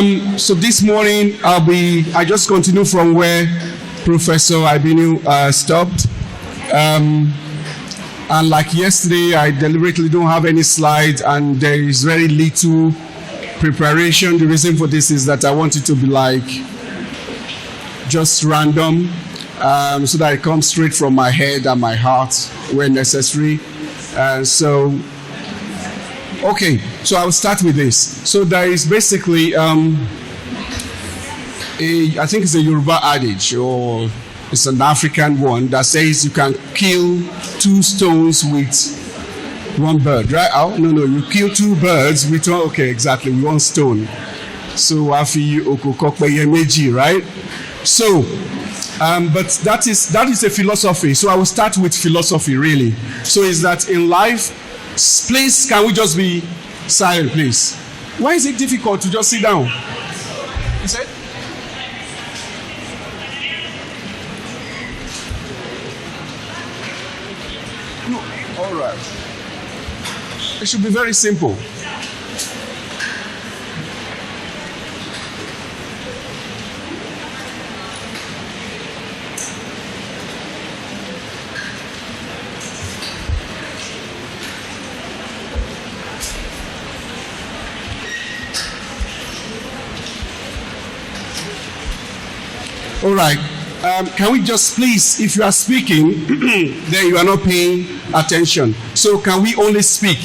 So this morning I just continue from where Professor Ibinu stopped. And like yesterday, I deliberately don't have any slides and there is very little preparation. The reason for this is that I want it to be like just random, so that it comes straight from my head and my heart when necessary. Okay, so I'll start with this. So there is basically, I think it's a Yoruba adage, or it's an African one, that says you can kill 2 stones with 1 bird, right? Oh, no, you kill 2 birds with 1, okay, exactly, with 1 stone. So, afi okokokpeye meji, right? So, but that is a philosophy. So I will start with philosophy, really. So is that in life, please, can we just be silent, please? Why is it difficult to just sit down? You said? No, all right. It should be very simple. All right. Can we just please, if you are speaking, then you are not paying attention. So can we only speak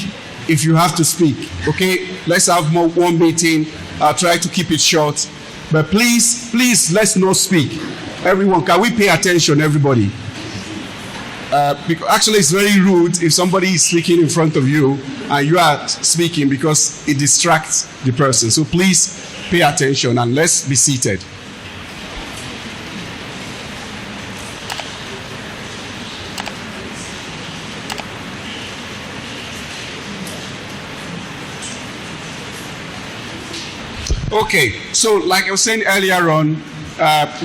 if you have to speak? Okay, let's have one meeting. I'll try to keep it short. But please, let's not speak. Everyone, can we pay attention, everybody? Because actually it's very rude if somebody is speaking in front of you and you are speaking, because it distracts the person. So please pay attention and let's be seated. Okay, so like I was saying earlier on,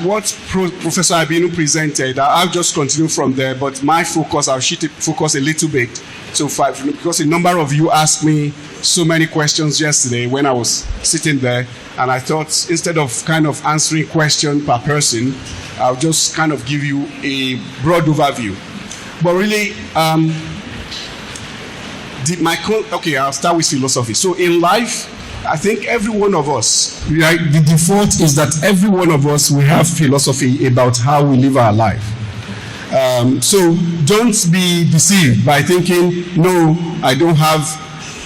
what Professor Ibinu presented, I'll just continue from there, but my focus, I'll shift it focus a little bit. So because a number of you asked me so many questions yesterday when I was sitting there, and I thought instead of kind of answering question per person, I'll just kind of give you a broad overview. But really, okay, I'll start with philosophy. So in life, I think every one of us, right, the default is that every one of us will have philosophy about how we live our life. So don't be deceived by thinking, no, I don't have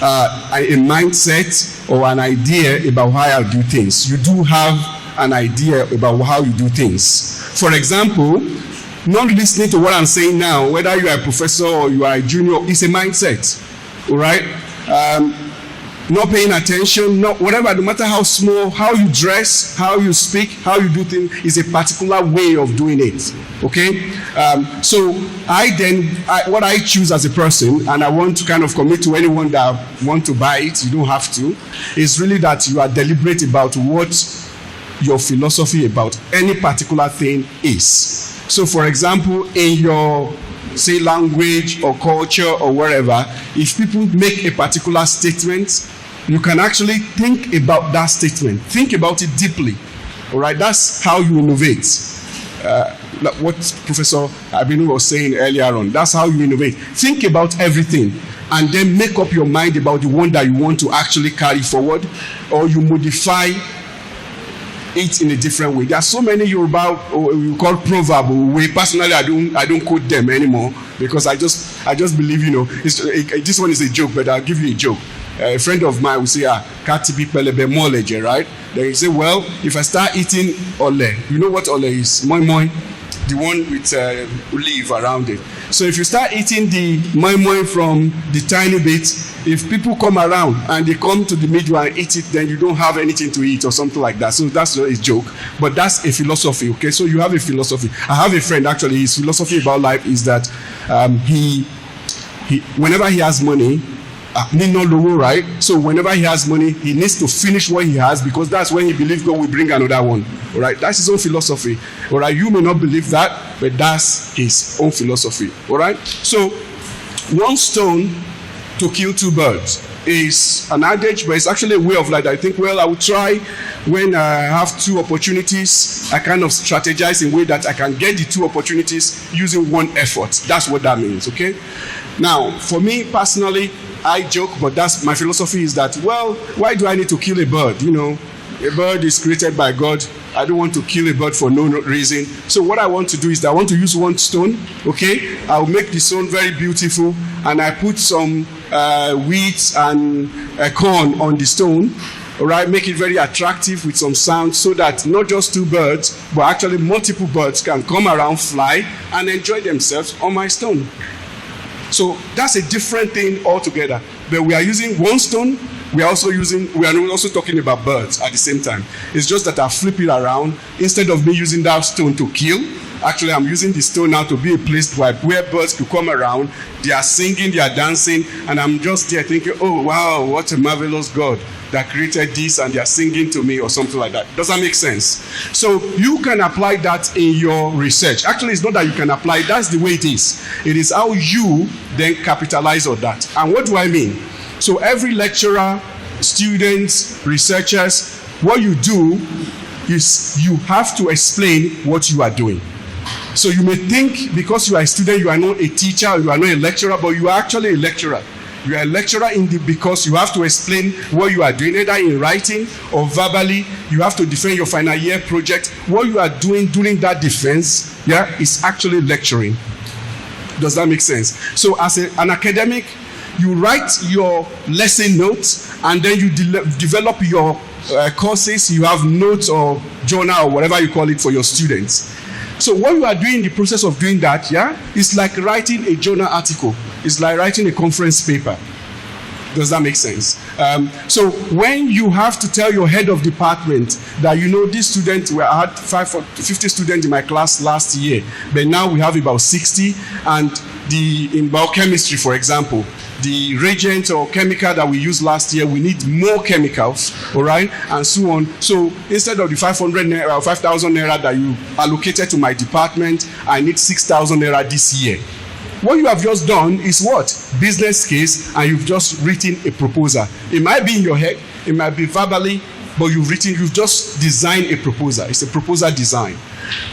a mindset or an idea about how I do things. You do have an idea about how you do things. For example, not listening to what I'm saying now, whether you are a professor or you are a junior, is a mindset, all right? Not paying attention, whatever, no matter how small, how you dress, how you speak, how you do things, is a particular way of doing it, okay? So what I choose as a person, and I want to kind of commit to anyone that want to buy it, you don't have to, is really that you are deliberate about what your philosophy about any particular thing is. So for example, in your, say, language or culture or wherever, if people make a particular statement, you can actually think about that statement. Think about it deeply. All right, that's how you innovate. Like what Professor Ibinu was saying earlier on, that's how you innovate. Think about everything and then make up your mind about the one that you want to actually carry forward, or you modify it in a different way. There are so many Yoruba, we call proverb. Personally, I don't quote them anymore, because I just believe, this one is a joke, but I'll give you a joke. A friend of mine will say, "Katibi pelebe moleje," right? Then you say, well, if I start eating ole, you know what ole is? Moi moi, the one with leaf around it. So if you start eating the moi moi from the tiny bit, if people come around and they come to the middle and eat it, then you don't have anything to eat or something like that. So that's not a joke, but that's a philosophy, okay? So you have a philosophy. I have a friend, actually, his philosophy about life is that he whenever he has money, right? So whenever he has money, he needs to finish what he has, because that's when he believes God will bring another one. All right, that's his own philosophy. All right, you may not believe that, but that's his own philosophy. All right, so 1 stone to kill 2 birds. is an adage, but it's actually a way of life. I think, well, I will try when I have two opportunities, I kind of strategize in a way that I can get the two opportunities using one effort. That's what that means, okay? Now, for me personally, I joke, but that's my philosophy is that, well, why do I need to kill a bird? You know, a bird is created by God. I don't want to kill a bird for no reason. So what I want to do is that I want to use one stone, okay? I'll make the stone very beautiful, and I put some wheat and corn on the stone, all right? Make it very attractive with some sound so that not just two birds, but actually multiple birds can come around, fly, and enjoy themselves on my stone. So that's a different thing altogether. But we are using one stone. We are also talking about birds at the same time. It's just that I flip it around. Instead of me using that stone to kill, actually I'm using the stone now to be a place where birds could come around. They are singing, they are dancing, and I'm just there thinking, oh wow, what a marvelous God that created this, and they are singing to me or something like that. Does that make sense? So you can apply that in your research. Actually, it's not that you can apply it, that's the way it is. It is how you then capitalize on that. And what do I mean? So every lecturer, students, researchers, what you do is you have to explain what you are doing. So you may think because you are a student, you are not a teacher, you are not a lecturer, but you are actually a lecturer. You are a lecturer because you have to explain what you are doing, either in writing or verbally. You have to defend your final year project. What you are doing during that defense, is actually lecturing. Does that make sense? So as an academic, you write your lesson notes, and then you develop your courses. You have notes or journal or whatever you call it for your students. So what you are doing in the process of doing that, is like writing a journal article. It's like writing a conference paper. Does that make sense? So when you have to tell your head of department that, this student, I had 50 students in my class last year, but now we have about 60, and in biochemistry, for example, the reagent or chemical that we used last year, we need more chemicals, all right, and so on. So instead of the 500 naira or 5,000 naira that you allocated to my department, I need 6,000 naira this year. What you have just done is what? Business case, and you've just written a proposal. It might be in your head, it might be verbally, but you've just designed a proposal. It's a proposal design.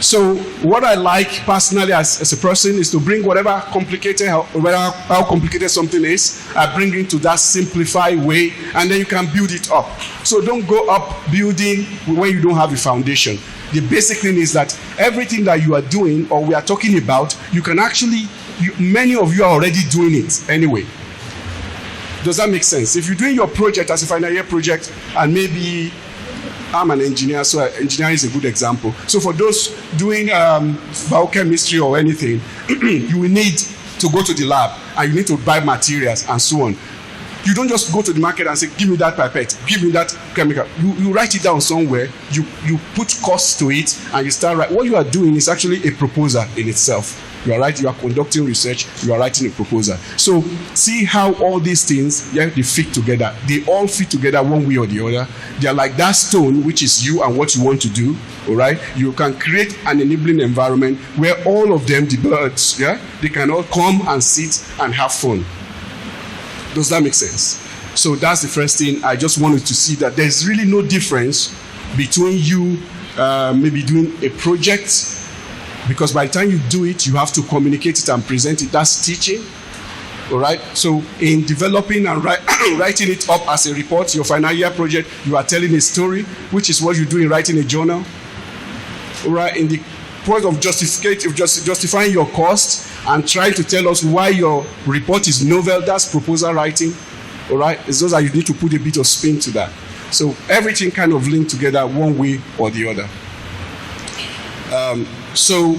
So what I like personally as a person is to bring whatever complicated, how complicated something is, I bring it to that simplified way, and then you can build it up. So don't go up building when you don't have a foundation. The basic thing is that everything that you are doing or we are talking about, you can actually, many of you are already doing it anyway. Does that make sense? If you're doing your project as a final year project, and maybe I'm an engineer, so engineering is a good example. So for those doing biochemistry or anything, you will need to go to the lab, and you need to buy materials and so on. You don't just go to the market and say, give me that pipette, give me that chemical. You write it down somewhere, you put costs to it, and you start writing. What you are doing is actually a proposal in itself. You are right, you are conducting research, you are writing a proposal. So see how all these things, they fit together. They all fit together one way or the other. They are like that stone, which is you and what you want to do, all right? You can create an enabling environment where all of them, the birds, they can all come and sit and have fun. Does that make sense? So that's the first thing. I just wanted to see that there's really no difference between you maybe doing a project, because by the time you do it, you have to communicate it and present it. That's teaching, all right? So in developing and writing it up as a report, your final year project, you are telling a story, which is what you do in writing a journal, all right? In the point of justifying your cost and trying to tell us why your report is novel, that's proposal writing, all right? It's just that you need to put a bit of spin to that. So everything kind of linked together one way or the other. So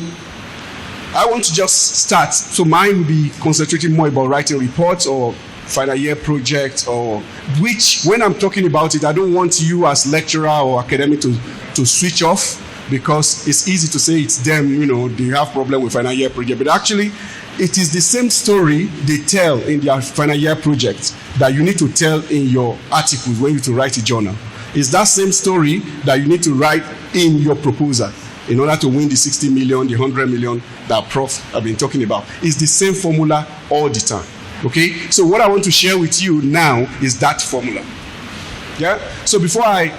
I want to just start. So mine will be concentrating more about writing reports or final year projects, or which, when I'm talking about it, I don't want you as lecturer or academic to switch off, because it's easy to say it's them, they have problem with final year project. But actually, it is the same story they tell in their final year project that you need to tell in your articles when you to write a journal. It's that same story that you need to write in your proposal in order to win the 60 million, the 100 million that Prof have been talking about. It's the same formula all the time. Okay, so what I want to share with you now is that formula. Yeah, so before I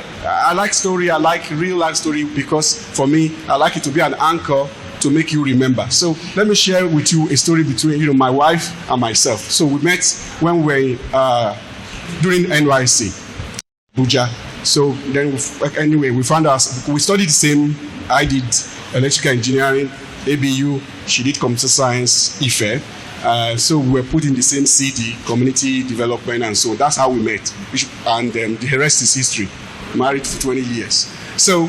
like story, I like real life story, because for me, I like it to be an anchor to make you remember. So let me share with you a story between my wife and myself. So we met when we were during NYC, Abuja. So then anyway, we found out we studied the same. I did electrical engineering, ABU. She did computer science, IFE. So we were put in the same CD, community development, and so that's how we met. And the rest is history. Married for 20 years. So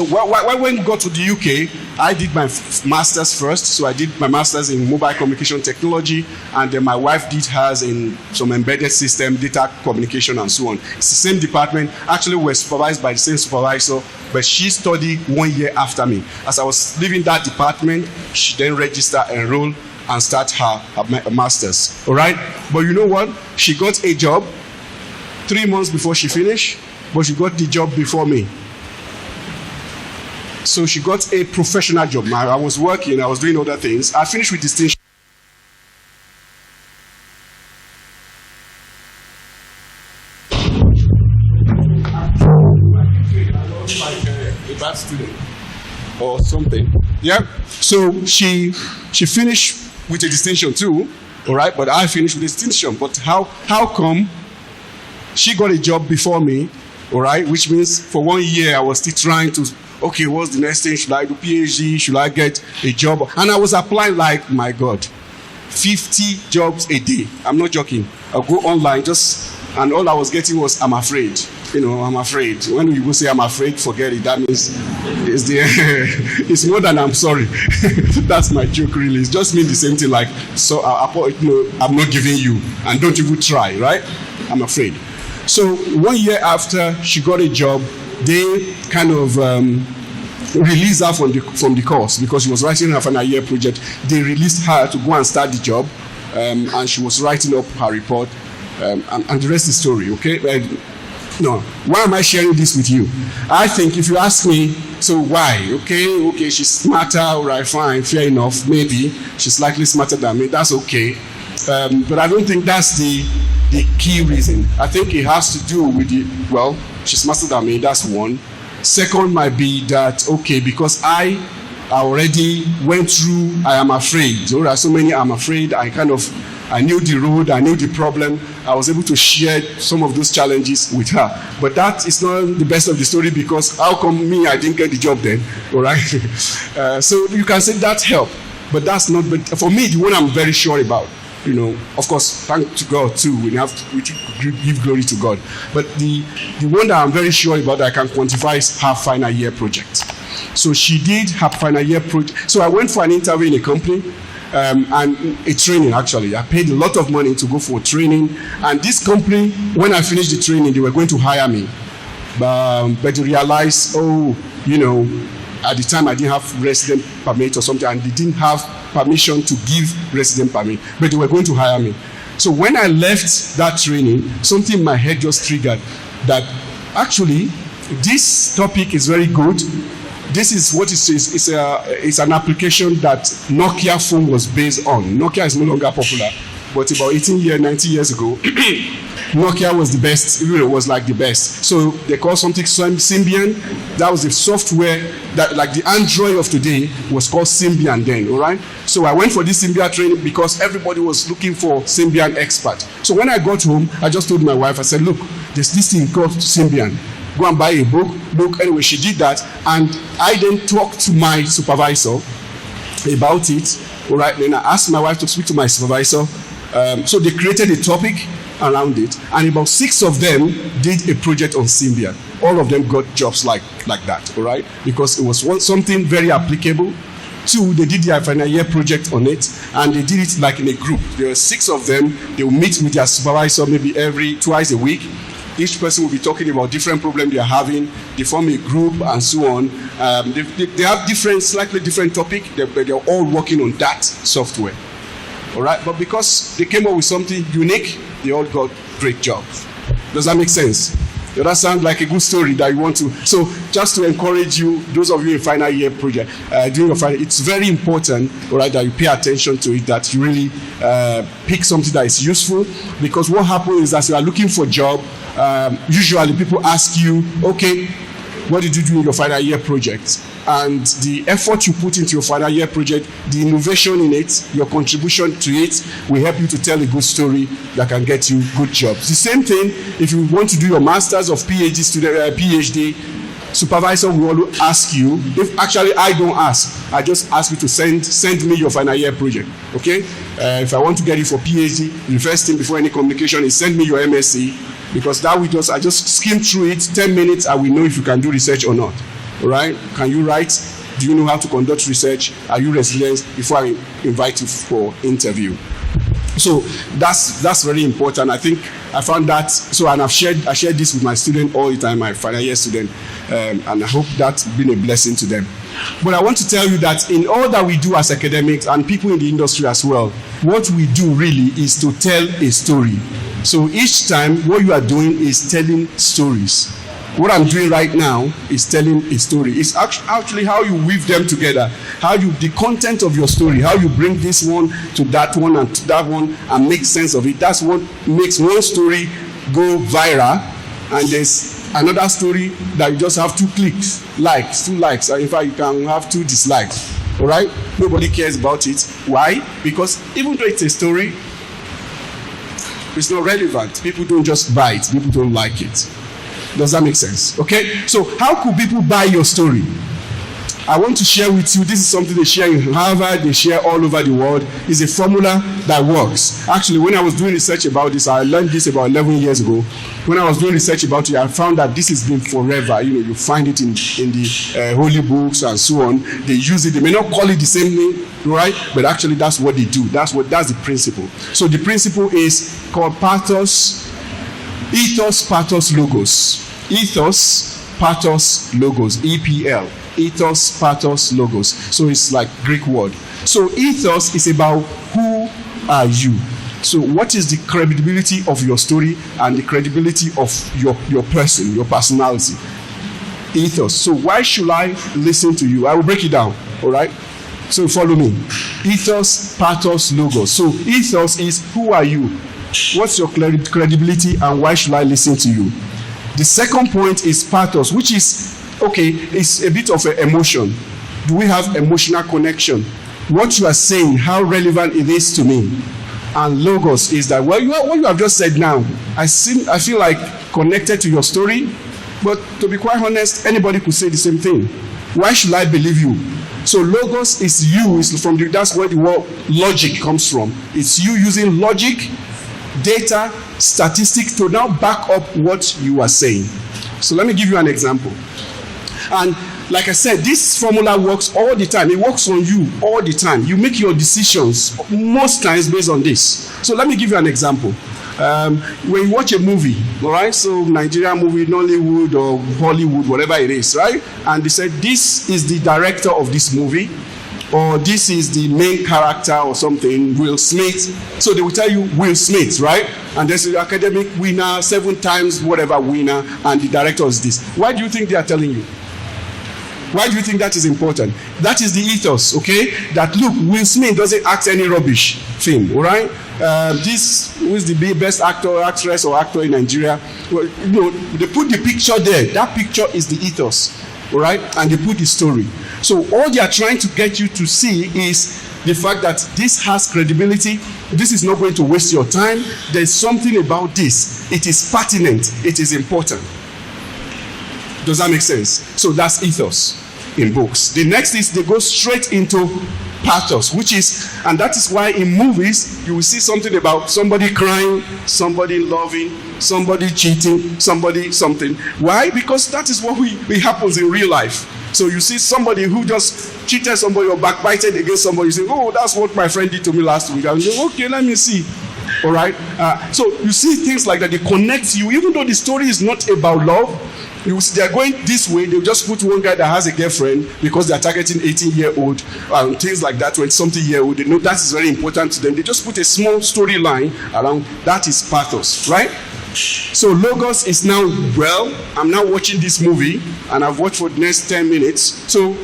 when we got to the UK, I did my master's first. So I did my master's in mobile communication technology, and then my wife did hers in some embedded system, data communication, and so on. It's the same department. Actually, we're supervised by the same supervisor, but she studied 1 year after me. As I was leaving that department, she then registered, enrolled, and start her master's. All right, but you know what? She got a job 3 months before she finished, but she got the job before me. So she got a professional job. I was working, I was doing other things. I finished with distinction. A bad student or something. Yeah. So she finished with a distinction too, all right, but I finished with a distinction. But how come she got a job before me, all right, which means for 1 year I was still trying to, okay, what's the next thing? Should I do PhD? Should I get a job? And I was applying like, my God, 50 jobs a day. I'm not joking. I'll go online and all I was getting was, I'm afraid. I'm afraid. When you go say I'm afraid, forget it. That means it's more than I'm sorry. That's my joke, really. It just means the same thing, like, so I'm not giving you, and don't even try, right? I'm afraid. So 1 year after she got a job, they kind of released her from the course because she was writing her final year project. They released her to go and start the job, and she was writing up her report, and the rest is story, okay? No, why am I sharing this with you? I think if you ask me, so why? Okay, she's smarter, all right, fine, fair enough, maybe. She's slightly smarter than me, that's okay. But I don't think that's the key reason. I think it has to do with she's smarter than me, that's one. Second might be that, okay, because I already went through, I am afraid. There are so many I'm afraid, I knew the road, I knew the problem. I was able to share some of those challenges with her. But that is not the best of the story, because how come me, I didn't get the job then, all right? So you can say that helped, but that's not, but for me, the one I'm very sure about, of course, thank to God too, we give glory to God. But the one that I'm very sure about that I can quantify is her final year project. So she did her final year project. So I went for an interview in a company, and a training, actually. I paid a lot of money to go for training. And this company, when I finished the training, they were going to hire me. But they realized, at the time I didn't have resident permit or something, and they didn't have permission to give resident permit, but they were going to hire me. So when I left that training, something in my head just triggered that actually this topic is very good. This is what it is. It's an application that Nokia phone was based on. Nokia is no longer popular, but about 19 years ago, Nokia was the best. It was like the best. So they called something Symbian. That was the software that, like the Android of today, was called Symbian then, all right? So I went for this Symbian training because everybody was looking for Symbian expert. So when I got home, I just told my wife, I said, look, there's this thing called Symbian. Go and buy a book. Look, anyway, she did that. And I then talked to my supervisor about it. All right, then I asked my wife to speak to my supervisor. So they created a topic around it. And about 6 of them did a project on Symbian. All of them got jobs like that, all right? Because it was something very applicable. 2, they did their final year project on it, and they did it like in a group. There were 6 of them. They will meet with their supervisor maybe twice a week. Each person will be talking about different problems they are having. They form a group and so on. They have slightly different topic, but they're all working on that software. All right, but because they came up with something unique, they all got great jobs. Does that make sense? Does that sound like a good story that you want to? So just to encourage you, those of you in final year project, doing your final, it's very important, all right, that you pay attention to it, that you really pick something that is useful, because what happens is that you are looking for a job, usually people ask you, okay, what did you do in your final year project? And the effort you put into your final year project, the innovation in it, your contribution to it, will help you to tell a good story that can get you good jobs. The same thing, if you want to do your master's of PhD student, PhD, supervisor will always ask you. If actually I don't ask, I just ask you to send me your final year project. Okay? If I want to get you for PhD, the first thing before any communication is send me your MSc, because that will I just skim through it, 10 minutes, I will know if you can do research or not. All right? Can you write? Do you know how to conduct research? Are you resilient? Before I invite you for interview. So that's very important. I think I found that. So, and I shared this with my student all the time, my final year student, and I hope that's been a blessing to them. But I want to tell you that in all that we do as academics and people in the industry as well, what we do really is to tell a story. So each time, what you are doing is telling stories. What I'm doing right now is telling a story. It's actually how you weave them together, the content of your story, how you bring this one to that one and to that one and make sense of it. That's what makes one story go viral, and there's another story that you just have 2 clicks, two likes, and in fact you can have 2 dislikes. All right? Nobody cares about it. Why? Because even though it's a story, it's not relevant. People don't just buy it. People don't like it. Does that make sense? Okay? So how could people buy your story? I want to share with you, this is something they share in Harvard, they share all over the world. It's a formula that works. Actually, when I was doing research about this, I learned this about 11 years ago. When I was doing research about it, I found that this has been forever. You find it in the holy books and so on. They use it. They may not call it the same name, right? But actually, that's what they do. That's the principle. So the principle is called Pathos, Ethos, Pathos, Logos. Ethos, Pathos, Logos, EPL. Ethos, Pathos, Logos. So it's like Greek word. So ethos is about who are you. So what is the credibility of your story and the credibility of your person, your personality? Ethos. So why should I listen to you? I will break it down. All right? So follow me. Ethos, Pathos, Logos. So ethos is who are you? What's your credibility and why should I listen to you? The second point is pathos, which is, okay, it's a bit of an emotion. Do we have emotional connection? What you are saying, how relevant it is to me. And logos is that, well, what you have just said now, I feel like connected to your story, but to be quite honest, anybody could say the same thing. Why should I believe you? So logos is you, that's where the word logic comes from. It's you using logic, data, statistics to now back up what you are saying. So let me give you an example. And like I said, this formula works all the time. It works on you all the time. You make your decisions most times based on this. So let me give you an example. When you watch a movie, all right, so Nigerian movie, Nollywood or Hollywood, whatever it is, right? And they said, this is the director of this movie, or this is the main character or something, Will Smith. So they will tell you Will Smith, right? And there's the academic winner, 7 times whatever winner, and the director is this. Why do you think they are telling you? Why do you think that is important? That is the ethos, okay? That look, Will Smith doesn't act any rubbish thing, all right? This who is the best actor, actress, or actor in Nigeria? Well, they put the picture there. That picture is the ethos, all right? And they put the story. So all they are trying to get you to see is the fact that this has credibility. This is not going to waste your time. There's something about this. It is pertinent. It is important. Does that make sense? So that's ethos in books. The next is they go straight into pathos, which is, and that is why in movies you will see something about somebody crying, somebody loving, somebody cheating, somebody something. Why? Because that is what it happens in real life. So you see somebody who just cheated somebody or backbited against somebody, you say, oh, that's what my friend did to me last week. And you say, okay, let me see. All right? So you see things like that. They connect you, even though the story is not about love. They are going this way. They'll just put one guy that has a girlfriend because they are targeting 18-year-old and things like that, 20-something-year-old. They know that is very important to them. They just put a small storyline around. That is pathos, right? So Logos is now, well, I'm now watching this movie, and I've watched for the next 10 minutes. So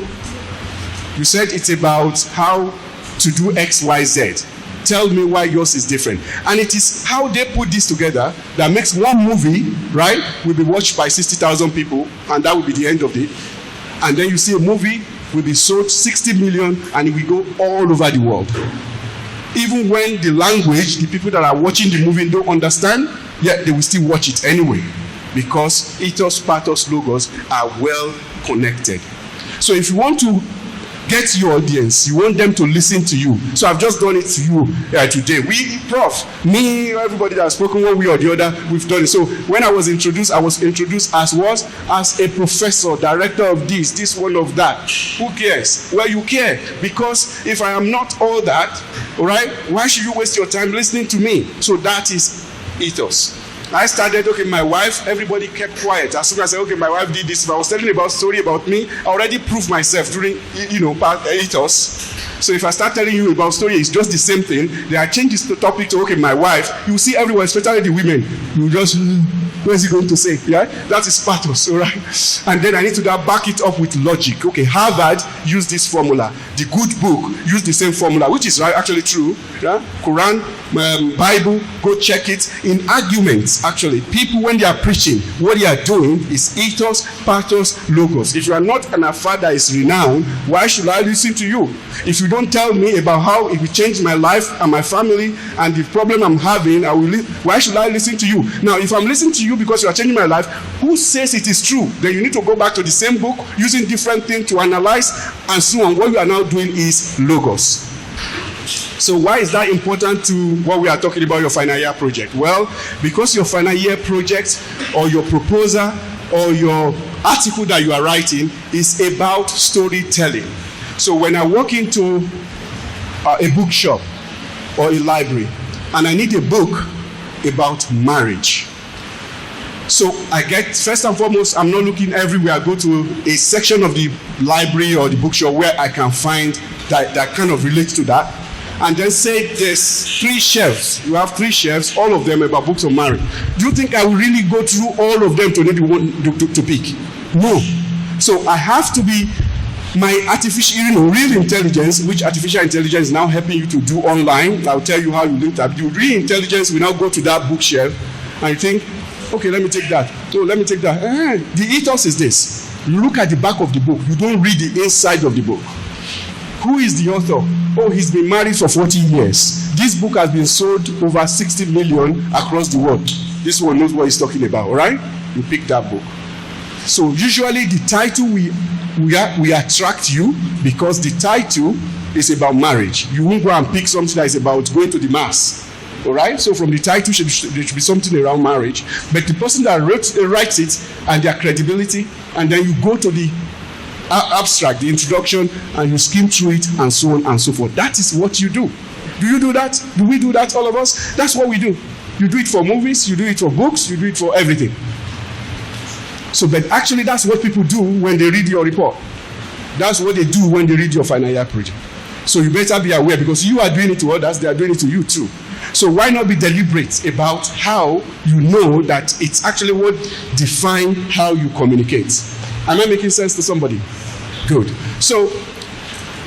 you said it's about how to do X, Y, Z. Tell me why yours is different. And it is how they put this together that makes one movie, right, will be watched by 60,000 people, and that will be the end of it. And then you see a movie will be sold 60 million, and it will go all over the world. Even when the language, the people that are watching the movie don't understand, yet they will still watch it anyway, because Ethos, Pathos, Logos are well connected. So if you want to get your audience, you want them to listen to you. So I've just done it to you today. We, Prof, me, everybody that has spoken one way or the other, we've done it. So when I was introduced as what? As a professor, director of this one of that. Who cares? Well, you care, because if I am not all that, all right, why should you waste your time listening to me? So that is Ethos. I started, okay, my wife, everybody kept quiet. As soon as I said, okay, my wife did this, if I was telling about story about me, I already proved myself during, Ethos. So if I start telling you about story, it's just the same thing. Then I change this topic to, okay, my wife. You see everyone, especially the women, you just, what is he going to say? Yeah, that is Pathos, all right? And then I need to now back it up with logic. Okay, Harvard used this formula. The good book used the same formula, which is actually true. Yeah? Quran, Bible, go check it. In arguments, actually, people, when they are preaching, what they are doing is Ethos, Pathos, Logos. If you are not an afar that is renowned, why should I listen to you? If you don't tell me about how it will change my life and my family and the problem I'm having, why should I listen to you? Now, if I'm listening to you because you are changing my life, who says it is true? Then you need to go back to the same book, using different things to analyze, and so on. What we are now doing is Logos. So why is that important to what we are talking about, your final year project? Well, because your final year project or your proposal or your article that you are writing is about storytelling. So when I walk into a bookshop or a library and I need a book about marriage, so I get, first and foremost, I'm not looking everywhere. I go to a section of the library or the bookshop where I can find that kind of relates to that. And then say there's 3 shelves. You have 3 shelves, all of them about books on marriage. Do you think I will really go through all of them to know the one to pick? No. So I have to be my artificial, real intelligence, which artificial intelligence is now helping you to do online. I'll tell you how you link that. The real intelligence will now go to that bookshelf and you think, okay, let me take that. So let me take that. The ethos is this. You look at the back of the book. You don't read the inside of the book. Who is the author? Oh, he's been married for 40 years. This book has been sold over 60 million across the world. This one knows what he's talking about, all right? You pick that book. So usually the title we attract you because the title is about marriage. You won't go and pick something that is about going to the mass. All right? So from the title, there should be something around marriage. But the person that writes it and their credibility, and then you go to the abstract, the introduction, and you skim through it, and so on and so forth. That is what you do. Do you do that? Do we do that, all of us? That's what we do. You do it for movies, you do it for books, you do it for everything. So, but actually that's what people do when they read your report. That's what they do when they read your final year project. So you better be aware, because you are doing it to others, they are doing it to you too. So why not be deliberate about how you know that it's actually what defines how you communicate? Am I making sense to somebody? Good. So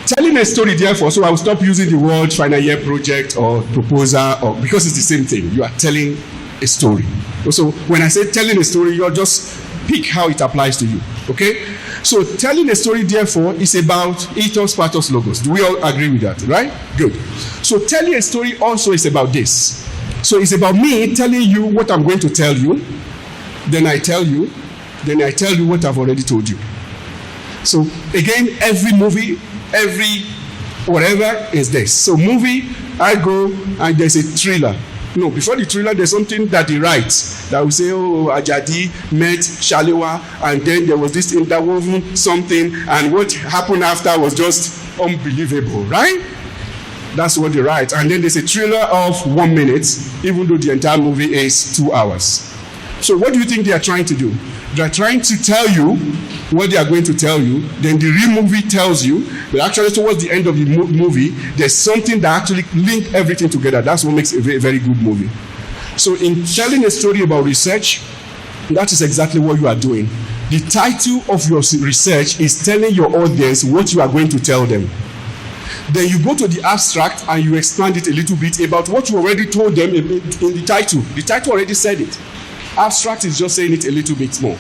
telling a story, therefore, so I will stop using the word final year project or proposal, or because it's the same thing. You are telling a story. So when I say telling a story, you're just pick how it applies to you. Okay? So telling a story, therefore, is about ethos, pathos, logos. Do we all agree with that, right? Good. So telling a story also is about this. So it's about me telling you what I'm going to tell you. Then I tell you what I've already told you. So again, every movie, every whatever is this. So movie, I go and there's a thriller. No, before the thriller, there's something that he writes that will say, oh, Ajadi met Shalewa, and then there was this interwoven something, and what happened after was just unbelievable, right? That's what they write. And then there's a thriller of 1 minute, even though the entire movie is 2 hours. So what do you think they are trying to do? They are trying to tell you what they are going to tell you. Then the real movie tells you, but actually towards the end of the movie, there's something that actually links everything together. That's what makes a very, very good movie. So in telling a story about research, that is exactly what you are doing. The title of your research is telling your audience what you are going to tell them. Then you go to the abstract and you expand it a little bit about what you already told them in the title. The title already said it. Abstract is just saying it a little bit more.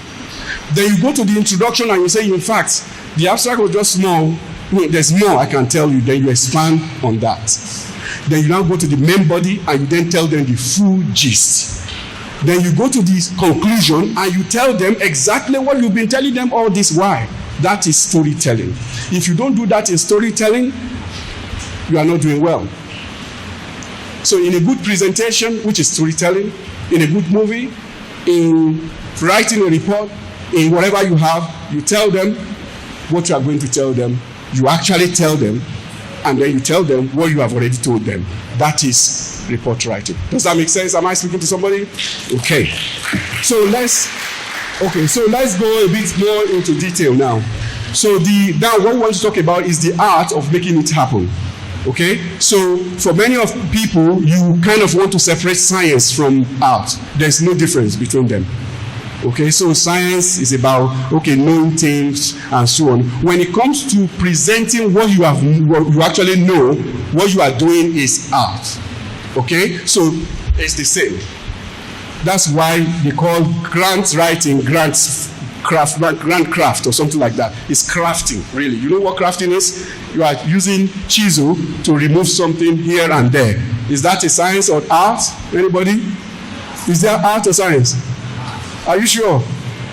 Then you go to the introduction and you say, in fact, the abstract was just small. There's more I can tell you. Then you expand on that. Then you now go to the main body and you then tell them the full gist. Then you go to the conclusion and you tell them exactly what you've been telling them all this while. That is storytelling. If you don't do that in storytelling, you are not doing well. So in a good presentation, which is storytelling, in a good movie, in writing a report, in whatever you have, you tell them what you are going to tell them. You actually tell them, and then you tell them what you have already told them. That is report writing. Does that make sense? Am I speaking to somebody? Okay. So let's go a bit more into detail now. So now what we want to talk about is the art of making it happen. Okay, so for many of people, you kind of want to separate science from art. There's no difference between them. Okay, so science is about knowing things and so on. When it comes to presenting what you actually know, what you are doing is art. Okay, so it's the same. That's why they call grant writing grant craft or something like that. It's crafting, really. You know what crafting is? You are using chisel to remove something here and there. Is that a science or art? Anybody? Is there art or science? Are you sure?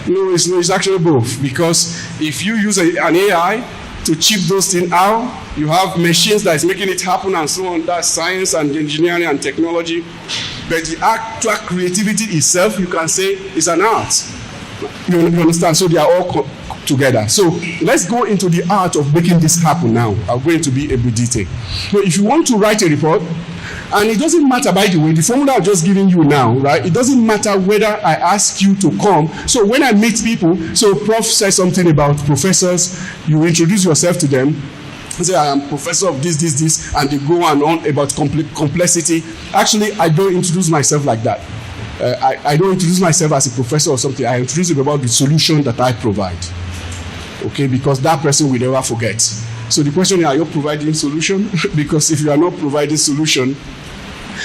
No, it's actually both. Because if you use an AI to chip those things out, you have machines that is making it happen and so on. That's science and engineering and technology. But the actual creativity itself, you can say, is an art. You understand? So they are all together. So let's go into the art of making this happen now. I'm going to be a bit detailed. So if you want to write a report, and it doesn't matter, by the way, the formula I'm just giving you now, right? It doesn't matter whether I ask you to come. So when I meet people, so Prof says something about professors, you introduce yourself to them. You say, I am professor of this, and they go on about complexity. Actually, I don't introduce myself like that. I don't introduce myself as a professor or something. I introduce it about the solution that I provide. Okay, because that person will never forget. So the question is, are you providing solution? Because if you are not providing solution,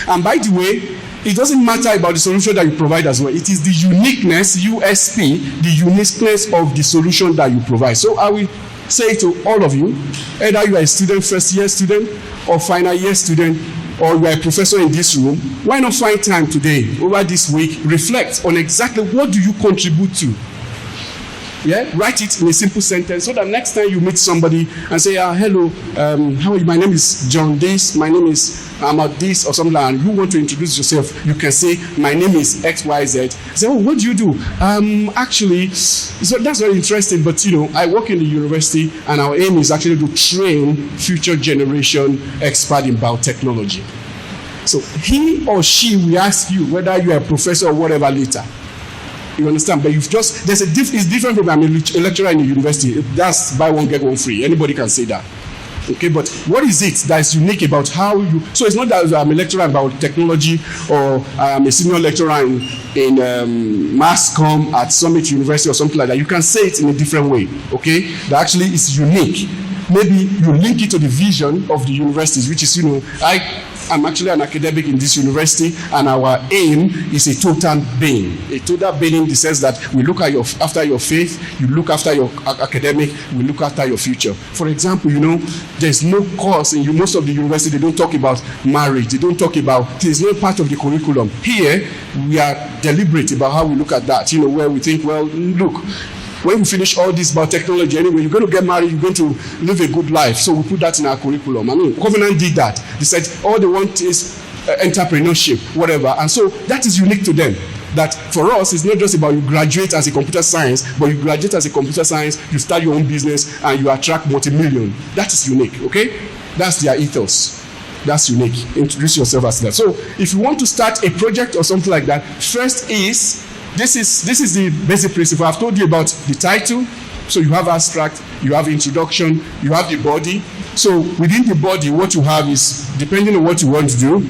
and by the way, it doesn't matter about the solution that you provide as well. It is the uniqueness, USP, the uniqueness of the solution that you provide. So I will say to all of you, either you are a student, first year student, or final year student, or you are a professor in this room, why not find time today, over this week, reflect on exactly what do you contribute to. Yeah, write it in a simple sentence so that next time you meet somebody and say, hello, how are you? My name is John this, my name is Ahmad this, or something like that, and you want to introduce yourself, you can say, my name is XYZ. Say, what do you do? Actually, so that's very interesting, but I work in the university, and our aim is actually to train future generation expert in biotechnology. So he or she will ask you whether you are a professor or whatever later. You understand? But it's different from I'm a lecturer in the university. That's buy one, get one free. Anybody can say that. Okay, but what is it that is unique about how you... So it's not that I'm a lecturer about technology or I'm a senior lecturer in mass comm at Summit University or something like that. You can say it in a different way, okay? That actually is unique. Maybe you link it to the vision of the universities, which is, I'm actually an academic in this university, and our aim is a total being. A total being in the sense that we look at after your faith, you look after your academic, we look after your future. For example, there's no course in most of the university, they don't talk about marriage, they don't talk about, it's not part of the curriculum. Here, we are deliberate about how we look at that, where we think, well, look, when we finish all this about technology, anyway, you're going to get married, you're going to live a good life. So we put that in our curriculum. Covenant did that. They said all they want is entrepreneurship, whatever. And so that is unique to them. That for us, it's not just about you graduate as a computer science, but you graduate as a computer science, you start your own business, and you attract multi-million. That is unique, okay? That's their ethos. That's unique. Introduce yourself as that. So if you want to start a project or something like that, first is... This is the basic principle. I've told you about the title. So you have abstract, you have introduction, you have the body. So within the body, what you have is, depending on what you want to do,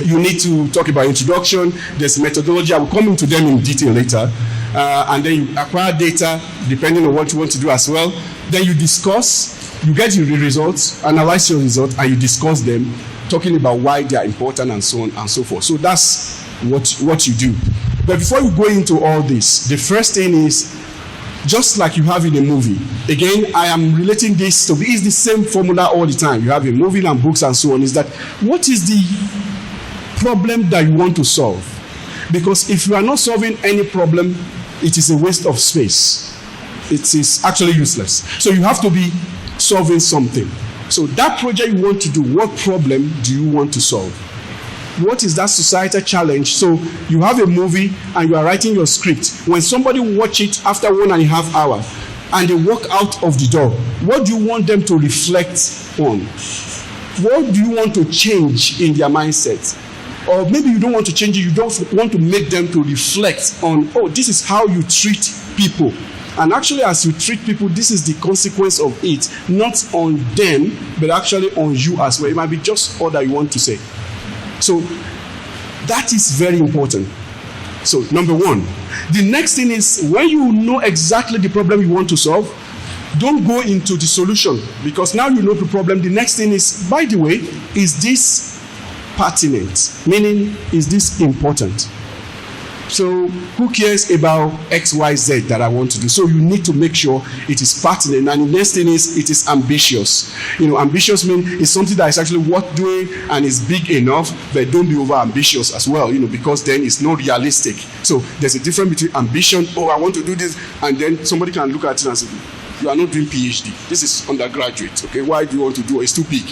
You need to talk about introduction. There's methodology. I will come into them in detail later. And then you acquire data depending on what you want to do as well. Then you discuss, you get your results, analyze your results, and you discuss them, talking about why they are important and so on and so forth. So that's what you do. But before you go into all this, the first thing is, just like you have in a movie. Again, I am relating this to, it's the same formula all the time. You have a movie and books and so on. Is that, what is the problem that you want to solve? Because if you are not solving any problem, it is a waste of space. It is actually useless. So you have to be solving something. So that project you want to do, what problem do you want to solve? What is that societal challenge? So you have a movie and you are writing your script. When somebody watch it after 1.5 hours and they walk out of the door, what do you want them to reflect on? What do you want to change in their mindset? Or maybe you don't want to change it, you don't want to make them to reflect on, oh, this is how you treat people. And actually, as you treat people, this is the consequence of it, not on them, but actually on you as well. It might be just all that you want to say. So that is very important. So number one. The next thing is, when you know exactly the problem you want to solve, don't go into the solution, because now you know the problem. The next thing is, by the way, is this pertinent? Meaning, is this important? So who cares about XYZ that I want to do? So you need to make sure it is pertinent. And the next thing is, it is ambitious. You know, ambitious means it's something that is actually worth doing and is big enough, but don't be over ambitious as well, you know, because then it's not realistic. So there's a difference between ambition, oh, I want to do this, and then somebody can look at it and say, you are not doing PhD. This is undergraduate, okay? Why do you want to do it? It's too big.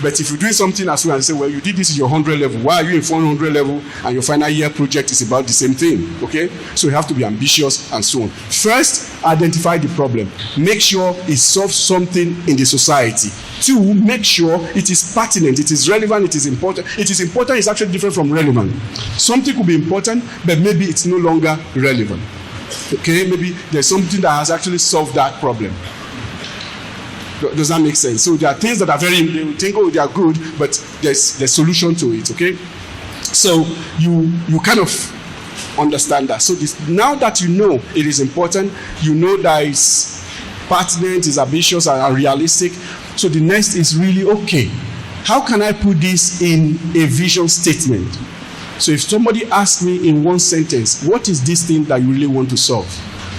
But if you're doing something as well and say, well, you did this in your 100 level, why are you in 400 level and your final year project is about the same thing, okay? So you have to be ambitious and so on. First, identify the problem. Make sure it solves something in the society. Two, make sure it is pertinent, it is relevant, it is important. It is important is actually different from relevant. Something could be important, but maybe it's no longer relevant. Okay, maybe there's something that has actually solved that problem. Does that make sense? So there are things that are very, you think, oh, they are good, but there's solution to it, okay? So you kind of understand that. So this, now that you know it is important, you know that it's pertinent, is ambitious, and realistic. So the next is really, okay, how can I put this in a vision statement? So if somebody asks me in one sentence, what is this thing that you really want to solve?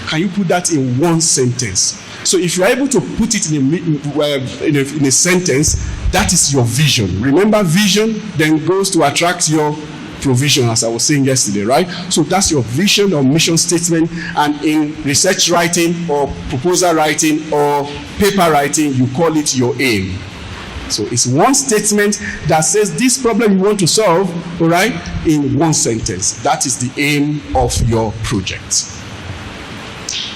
Can you put that in one sentence? So if you're able to put it in a sentence, that is your vision. Remember, vision then goes to attract your provision, as I was saying yesterday, right? So that's your vision or mission statement. And in research writing or proposal writing or paper writing, you call it your aim. So it's one statement that says this problem you want to solve, all right, in one sentence. That is the aim of your project.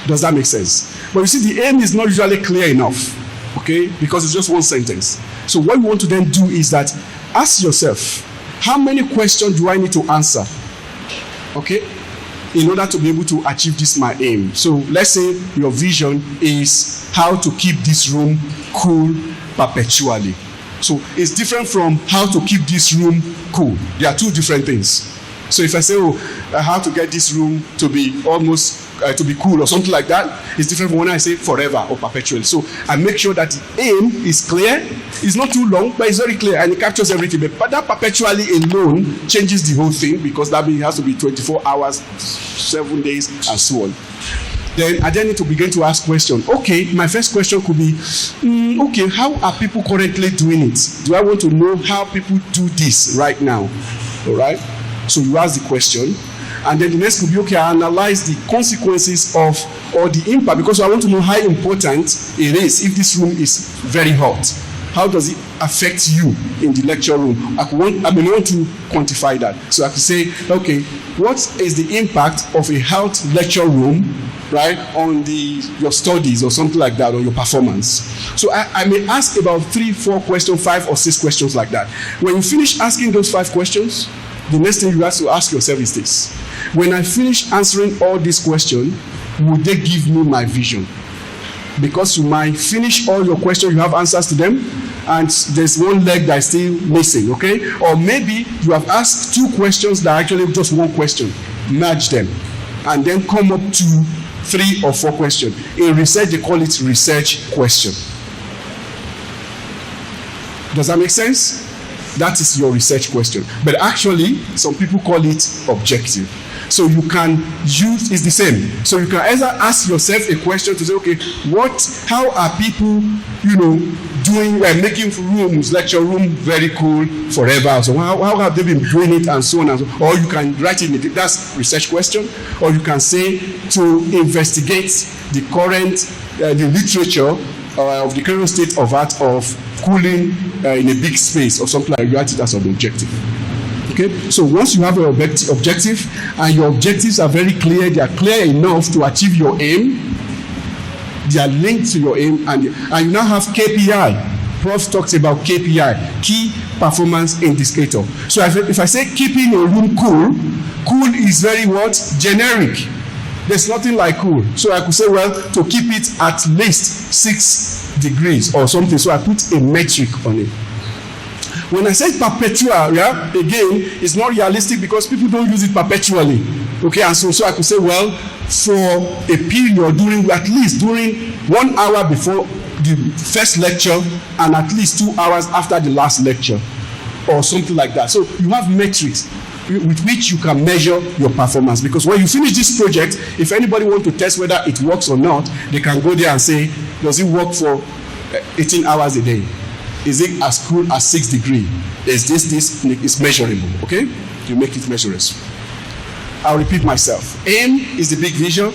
Does that make sense? But you see, the aim is not usually clear enough, okay, because it's just one sentence. So what you want to then do is that, ask yourself, how many questions do I need to answer, okay, in order to be able to achieve this my aim? So let's say your vision is how to keep this room cool perpetually. So it's different from how to keep this room cool. There are two different things. So if I say, oh, how to get this room to be almost to be cool or something like that, it's different from when I say forever or perpetually. So I make sure that the aim is clear. It's not too long, but it's very clear and it captures everything. But that perpetually alone changes the whole thing, because that means it has to be 24 hours, 7 days, and so on. Then I then need to begin to ask questions. Okay, my first question could be, okay, how are people currently doing it? Do I want to know how people do this right now? All right? So you ask the question. And then the next could be, okay, I analyze the consequences of, or the impact, because I want to know how important it is if this room is very hot. How does it affect you in the lecture room? I may want to quantify that. So I could say, okay, what is the impact of a hot lecture room, right, on your studies or something like that, or your performance? So I may ask about 3, 4 questions, 5 or 6 questions like that. When you finish asking those 5 questions, the next thing you have to ask yourself is this: when I finish answering all these questions, will they give me my vision? because you might finish all your questions, you have answers to them, and there's one leg that is still missing, okay? Or maybe you have asked 2 questions that are actually just 1 question. Merge them, and then come up to 3 or 4 questions. In research, they call it research question. Does that make sense? That is your research question. But actually, some people call it objective. So you can use, it's the same. So you can either ask yourself a question to say, okay, how are people, doing, making rooms, lecture room very cool forever? So how have they been doing it, and so on and so on. Or you can write in it, that's research question. Or you can say to investigate the current, the literature of the current state of art of cooling in a big space or something like that. That's an objective. Okay, so once you have an objective and your objectives are very clear, they are clear enough to achieve your aim, they are linked to your aim, and you now have KPI. Prof talks about KPI, key performance indicator. So if I say keeping a room cool is very what? Generic. There's nothing like cool. So I could say, well, to keep it at least 6 degrees or something. So I put a metric on it. When I say perpetual, again, it's not realistic because people don't use it perpetually. Okay, and so I could say, well, for a period during 1 hour before the first lecture and at least 2 hours after the last lecture, or something like that. So you have metrics with which you can measure your performance, because when you finish this project, if anybody wants to test whether it works or not, they can go there and say, does it work for 18 hours a day? Is it as cool as 6 degrees? Is this is measurable? Okay, you make it measurable. I'll repeat myself. Aim is the big vision,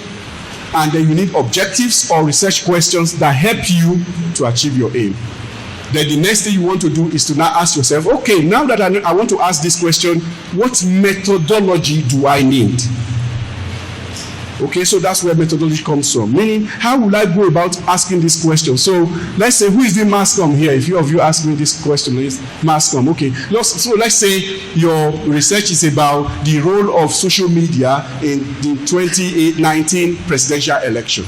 and then you need objectives or research questions that help you to achieve your aim. Then the next thing you want to do is to now ask yourself, okay, now that I want to ask this question, what methodology do I need? Okay, so that's where methodology comes from. Meaning, how will I go about asking this question? So let's say, who is the mass com here? If you of you ask me this question, is mass com. Okay, so let's say your research is about the role of social media in the 2019 presidential election.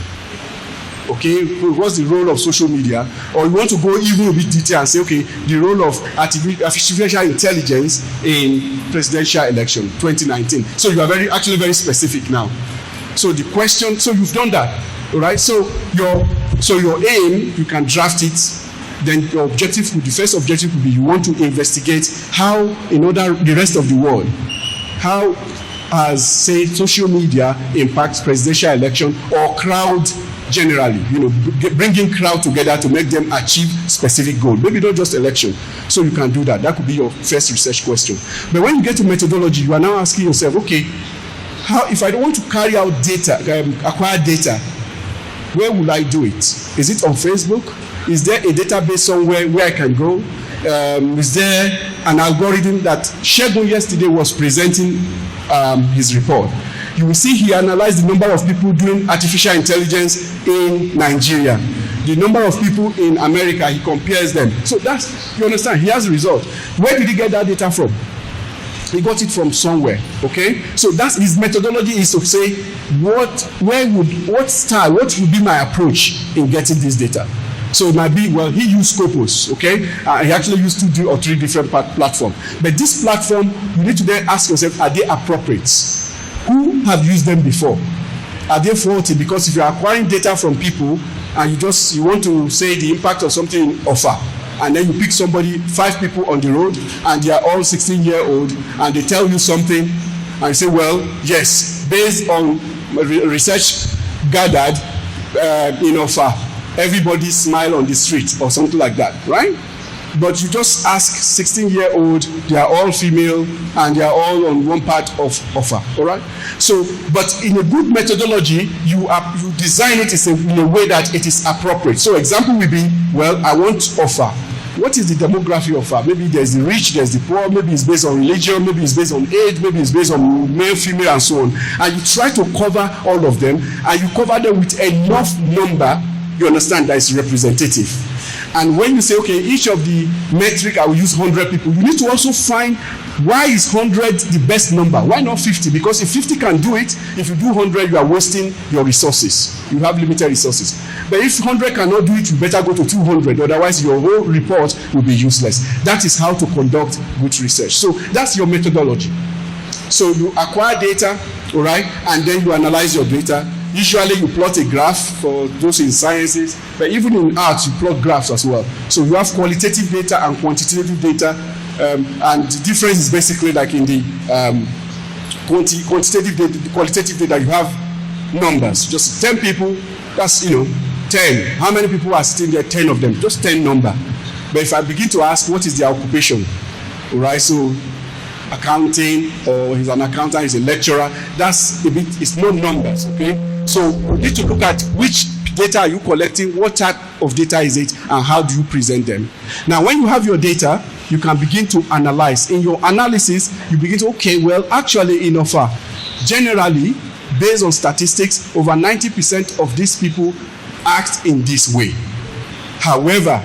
Okay, what's the role of social media? Or you want to go even a bit detail and say, okay, the role of artificial intelligence in presidential election 2019. So you are very specific now. So the question, so you've done that, all right? So your aim, you can draft it. Then your objective, the first objective would be you want to investigate how, the rest of the world, how has, say, social media impacts presidential election or crowd generally, bringing crowd together to make them achieve specific goal. Maybe not just election. So you can do that. That could be your first research question. But when you get to methodology, you are now asking yourself, okay, how, if I don't want to carry out data, acquire data, where will I do it? Is it on Facebook? Is there a database somewhere where I can go? Is there an algorithm that Shegun yesterday was presenting his report? You will see he analyzed the number of people doing artificial intelligence in Nigeria. The number of people in America, he compares them. So that's, you understand, he has a result. Where did he get that data from? He got it from somewhere, okay? So that's his methodology, is to say, what would be my approach in getting this data? So it might be, well, he used Scopus, okay? He actually used 2 or 3 different platforms. But this platform, you need to then ask yourself, are they appropriate? Who have used them before? Are they faulty? Because if you're acquiring data from people and you want to say the impact of something in offer, and then you pick somebody, 5 people on the road, and they are all 16-year-old, and they tell you something, and you say, well, yes, based on research gathered in offer, everybody smile on the street or something like that, right? But you just ask 16-year-old, they are all female, and they are all on one part of offer, all right? So, but in a good methodology, you design it in a way that it is appropriate. So example will be, well, I want offer. What is the demography of offer? Maybe there's the rich, there's the poor, maybe it's based on religion, maybe it's based on age, maybe it's based on male, female, and so on. And you try to cover all of them, and you cover them with enough number You understand that it's representative. And when you say, okay, each of the metric, I will use 100 people, you need to also find why is 100 the best number? Why not 50? Because if 50 can do it, if you do 100, you are wasting your resources. You have limited resources. But if 100 cannot do it, you better go to 200. Otherwise, your whole report will be useless. That is how to conduct good research. So that's your methodology. So you acquire data, all right, and then you analyze your data. Usually you plot a graph for those in sciences, but even in arts you plot graphs as well. So you have qualitative data and quantitative data, and the difference is basically like in the quantitative data, the qualitative data, you have numbers. Just 10 people, that's 10. How many people are sitting there? 10 of them, just 10 number. But if I begin to ask what is their occupation, all right, so accounting, or he's an accountant, he's a lecturer, that's a bit, it's no numbers, okay? So you need to look at which data are you collecting, what type of data is it, and how do you present them. Now, when you have your data, you can begin to analyze. In your analysis, you begin to, okay, well, actually, in offer, generally, based on statistics, over 90% of these people act in this way. However,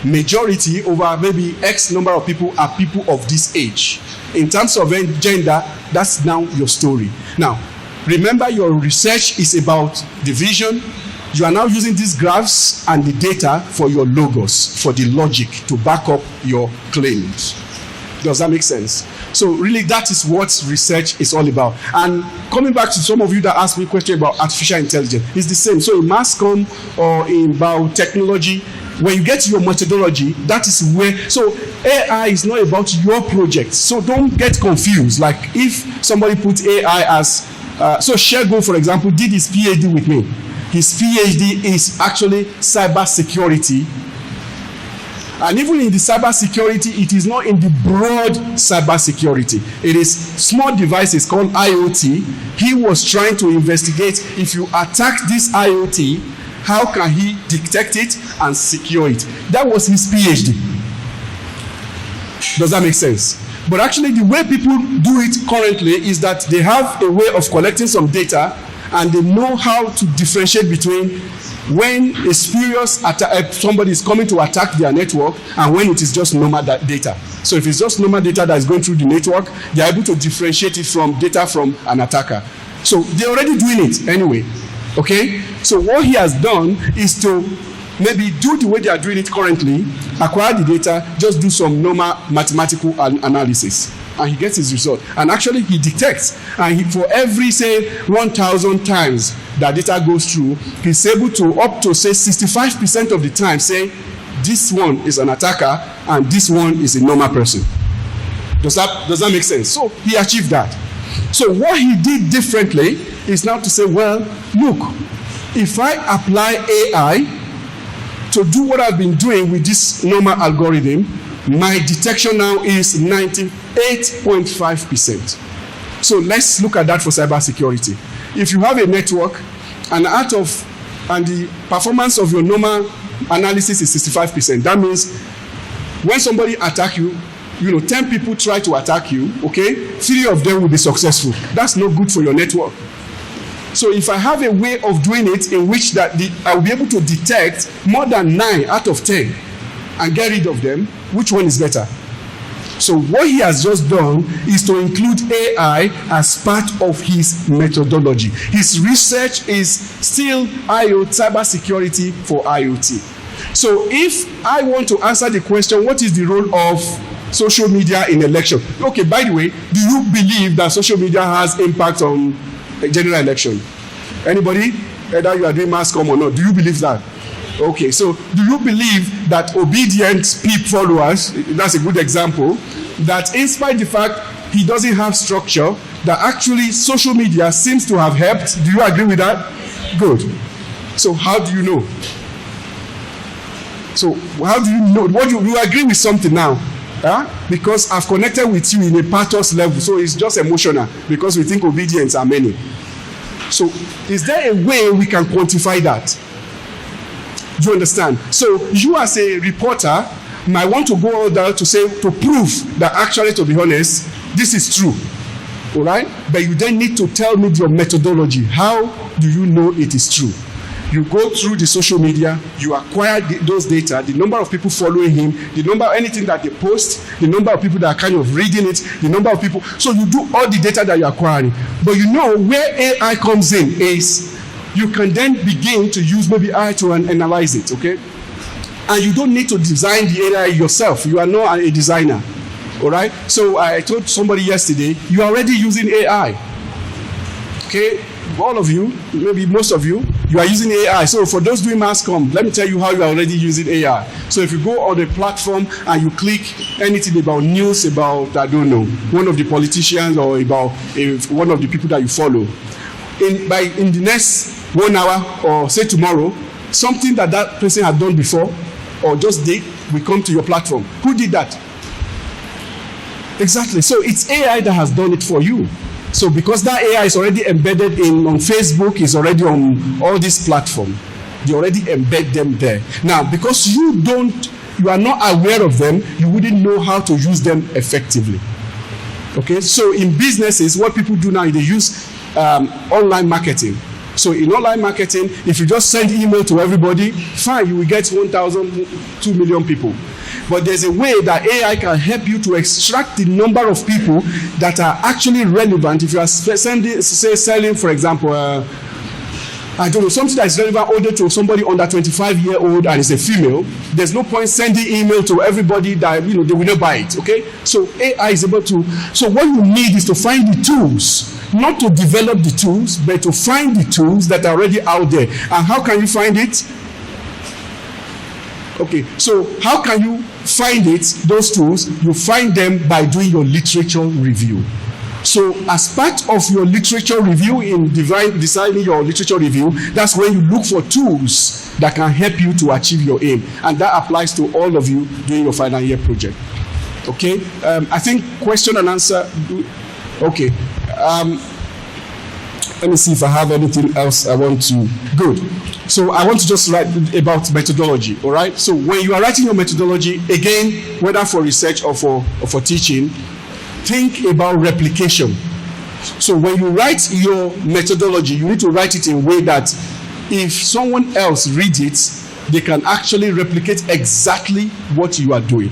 majority, over maybe X number of people, are people of this age. In terms of gender, that's now your story. Now, remember, your research is about division. You are now using these graphs and the data for your logos, for the logic to back up your claims. Does that make sense? So really, that is what research is all about. And coming back to some of you that asked me a question about artificial intelligence, it's the same. So in mass comm or in biotechnology, when you get to your methodology, that is where, so AI is not about your project. So don't get confused. Like if somebody puts AI as, so Shego, for example, did his PhD with me. His PhD is actually cybersecurity. And even in the cybersecurity, it is not in the broad cybersecurity. It is small devices called IoT. He was trying to investigate, if you attack this IoT, how can he detect it and secure it? That was his PhD. Does that make sense? But actually, the way people do it currently is that they have a way of collecting some data, and they know how to differentiate between when a spurious somebody is coming to attack their network and when it is just normal data. So if it's just normal data that is going through the network, they are able to differentiate it from data from an attacker. So they're already doing it anyway. Okay? So what he has done is to maybe do the way they are doing it currently, acquire the data, just do some normal mathematical analysis, and he gets his result. And actually he detects, and for every, say, 1,000 times that data goes through, he's able to, up to, say, 65% of the time, say, this one is an attacker and this one is a normal person. Does that make sense? So he achieved that. So what he did differently is now to say, well, look, if I apply AI to do what I've been doing with this normal algorithm, my detection now is 98.5%. So let's look at that for cybersecurity. If you have a network and the performance of your normal analysis is 65%, that means when somebody attacks you, 10 people try to attack you, okay, 3 of them will be successful. That's not good for your network. So if I have a way of doing it in which I will be able to detect more than 9 out of 10 and get rid of them, which one is better? So what he has just done is to include AI as part of his methodology. His research is still IoT, cybersecurity for IoT. So if I want to answer the question, what is the role of social media in election? Okay, by the way, do you believe that social media has impact on a general election? Anybody? Either you are doing mass comm or not, do you believe that? Okay, so do you believe that obedient PEEP followers, that's a good example, that in spite of the fact he doesn't have structure, that actually social media seems to have helped? Do you agree with that? Good. So how do you know? So how do you know? What you agree with something now? Because I've connected with you in a pathos level, so it's just emotional because we think obedience are many. So is there a way we can quantify that? Do you understand? So you as a reporter might want to go out there to prove that actually, to be honest, this is true. All right? But you then need to tell me your methodology. How do you know it is true? You go through the social media, you acquire those data, the number of people following him, the number of anything that they post, the number of people that are kind of reading it, the number of people. So you do all the data that you're acquiring. But you know where AI comes in is you can then begin to use maybe AI to analyze it, okay? And you don't need to design the AI yourself. You are not a designer, all right? So I told somebody yesterday, you are already using AI, okay? All of you, maybe most of you, you are using AI. So for those doing mass comm, let me tell you how you are already using AI. So if you go on the platform and you click anything about news about, I don't know, one of the politicians or about one of the people that you follow, in the next 1 hour or say tomorrow, something that person had done before or just did will come to your platform. Who did that? Exactly. So it's AI that has done it for you. So because that AI is already embedded on Facebook, is already on all these platforms, they already embed them there. Now, because you are not aware of them, you wouldn't know how to use them effectively. Okay, so in businesses, what people do now is they use online marketing. So in online marketing, if you just send email to everybody, fine, you will get 1,000, 2 million people. But there's a way that AI can help you to extract the number of people that are actually relevant. If you are selling, for example, I don't know, something that is relevant only to somebody under 25-year-old and is a female, there's no point sending email to everybody that, they will not buy it, okay? So AI is able to, so what you need is to find the tools, not to develop the tools, but to find the tools that are already out there. And how can you find it? Okay, so how can you find it, those tools? You find them by doing your literature review. So as part of your literature review in designing your literature review, that's when you look for tools that can help you to achieve your aim. And that applies to all of you doing your final year project. Okay, I think question and answer. Okay, let me see if I have anything else I want to. Good. So I want to just write about methodology, all right? So when you are writing your methodology, again, whether for research or for teaching, think about replication. So when you write your methodology, you need to write it in a way that if someone else reads it, they can actually replicate exactly what you are doing.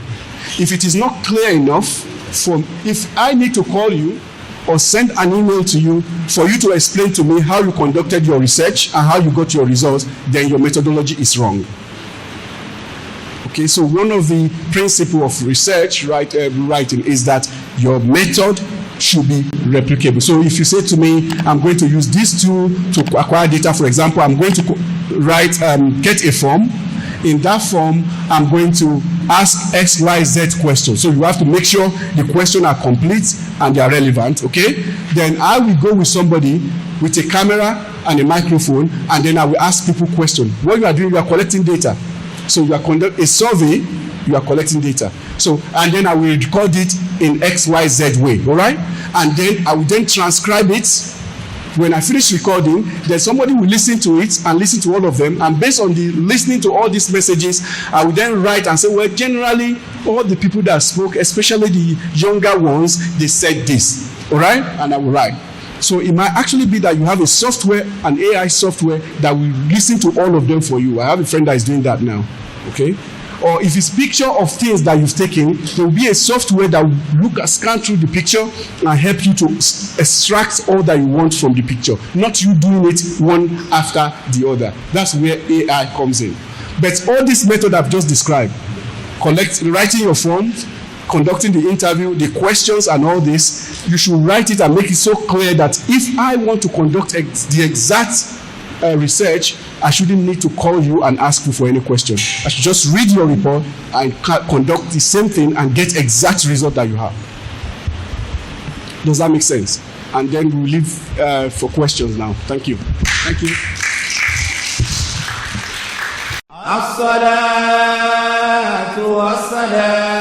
If it is not clear enough, if I need to call you or send an email to you for you to explain to me how you conducted your research and how you got your results, then your methodology is wrong. Okay, so one of the principles of research writing is that your method should be replicable. So if you say to me, I'm going to use this tool to acquire data, for example, I'm going to get a form. In that form, I'm going to ask X, Y, Z questions. So you have to make sure the questions are complete and they are relevant, okay? Then I will go with somebody with a camera and a microphone, and then I will ask people questions. What you are doing, you are collecting data. So you are conducting a survey, you are collecting data. So, and then I will record it in X, Y, Z way, all right? And then I will then transcribe it. When I finish recording, then somebody will listen to it and listen to all of them. And based on the listening to all these messages, I will then write and say, well, generally, all the people that spoke, especially the younger ones, they said this, all right? And I will write. So it might actually be that you have a software, an AI software, that will listen to all of them for you. I have a friend that is doing that now, okay? Or if it's picture of things that you've taken, there will be a software that will scan through the picture and help you to extract all that you want from the picture, not you doing it one after the other. That's where AI comes in. But all this method I've just described, writing your forms, conducting the interview, the questions and all this, you should write it and make it so clear that if I want to conduct the exact research, I shouldn't need to call you and ask you for any question. I should just read your report and conduct the same thing and get exact result that you have. Does that make sense? And then we'll leave for questions now. Thank you. Thank you. الصلاة والسلام